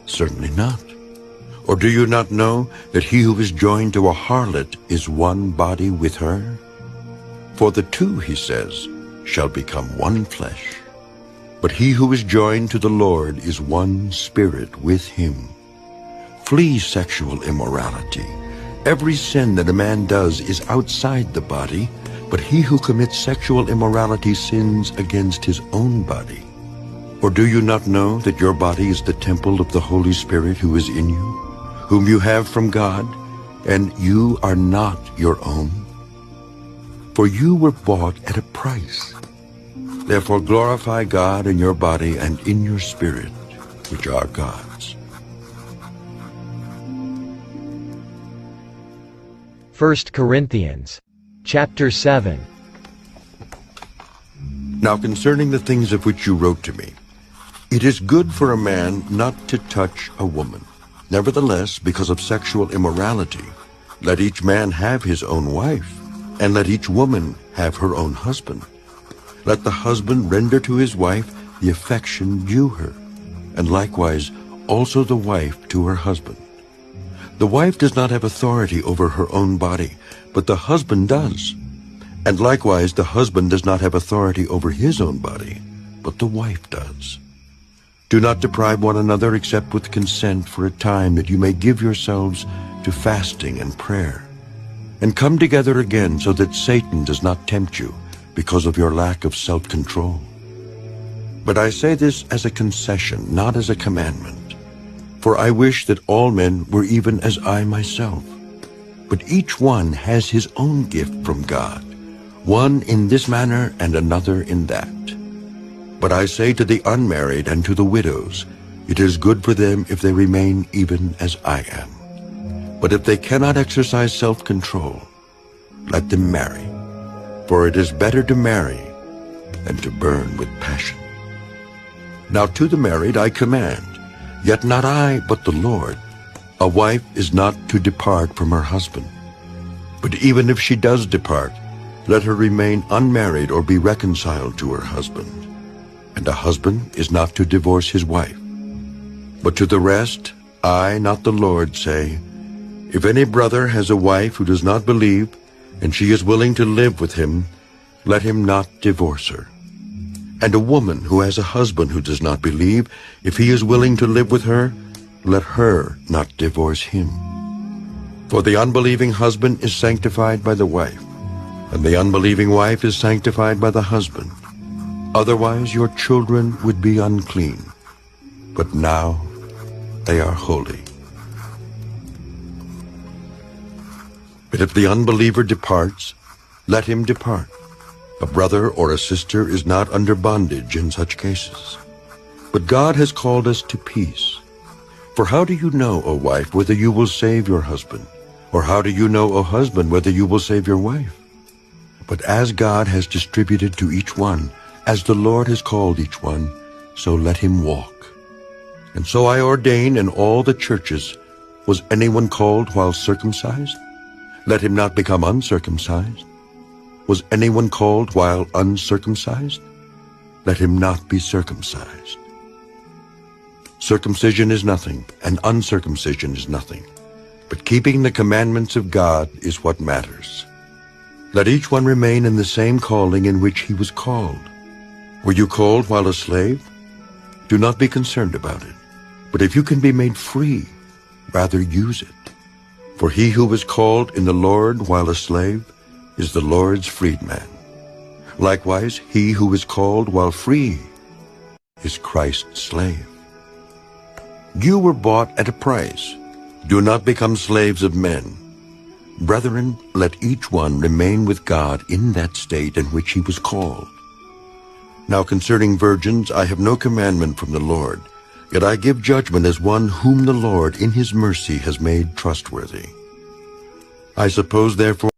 Certainly not. Or do you not know that he who is joined to a harlot is one body with her? For the two, he says, shall become one flesh. But he who is joined to the Lord is one spirit with him. Flee sexual immorality. Every sin that a man does is outside the body, but he who commits sexual immorality sins against his own body. Or do you not know that your body is the temple of the Holy Spirit who is in you, whom you have from God, and you are not your own? For you were bought at a price. Therefore glorify God in your body and in your spirit, which are God's. 1 Corinthians, chapter 7. Now concerning the things of which you wrote to me, it is good for a man not to touch a woman. Nevertheless, because of sexual immorality, let each man have his own wife, and let each woman have her own husband. Let the husband render to his wife the affection due her, and likewise also the wife to her husband. The wife does not have authority over her own body, but the husband does. And likewise the husband does not have authority over his own body, but the wife does. Do not deprive one another except with consent for a time, that you may give yourselves to fasting and prayer. And come together again, so that Satan does not tempt you because of your lack of self-control. But I say this as a concession, not as a commandment. For I wish that all men were even as I myself. But each one has his own gift from God, one in this manner and another in that. But I say to the unmarried and to the widows, it is good for them if they remain even as I am. But if they cannot exercise self-control, let them marry. For it is better to marry than to burn with passion. Now to the married I command, yet not I, but the Lord, a wife is not to depart from her husband. But even if she does depart, let her remain unmarried or be reconciled to her husband. And a husband is not to divorce his wife. But to the rest, I, not the Lord, say, if any brother has a wife who does not believe, and she is willing to live with him, let him not divorce her. And a woman who has a husband who does not believe, if he is willing to live with her, let her not divorce him. For the unbelieving husband is sanctified by the wife, and the unbelieving wife is sanctified by the husband. Otherwise your children would be unclean, but now they are holy. But if the unbeliever departs, let him depart. A brother or a sister is not under bondage in such cases. But God has called us to peace. For how do you know, O wife, whether you will save your husband? Or how do you know, O husband, whether you will save your wife? But as God has distributed to each one, as the Lord has called each one, so let him walk. And so I ordain in all the churches, was anyone called while circumcised? Let him not become uncircumcised. Was anyone called while uncircumcised? Let him not be circumcised. Circumcision is nothing, and uncircumcision is nothing, but keeping the commandments of God is what matters. Let each one remain in the same calling in which he was called. Were you called while a slave? Do not be concerned about it. But if you can be made free, rather use it. For he who was called in the Lord while a slave is the Lord's freedman. Likewise, he who is called while free is Christ's slave. You were bought at a price. Do not become slaves of men. Brethren, let each one remain with God in that state in which he was called. Now concerning virgins, I have no commandment from the Lord, yet I give judgment as one whom the Lord in his mercy has made trustworthy. I suppose therefore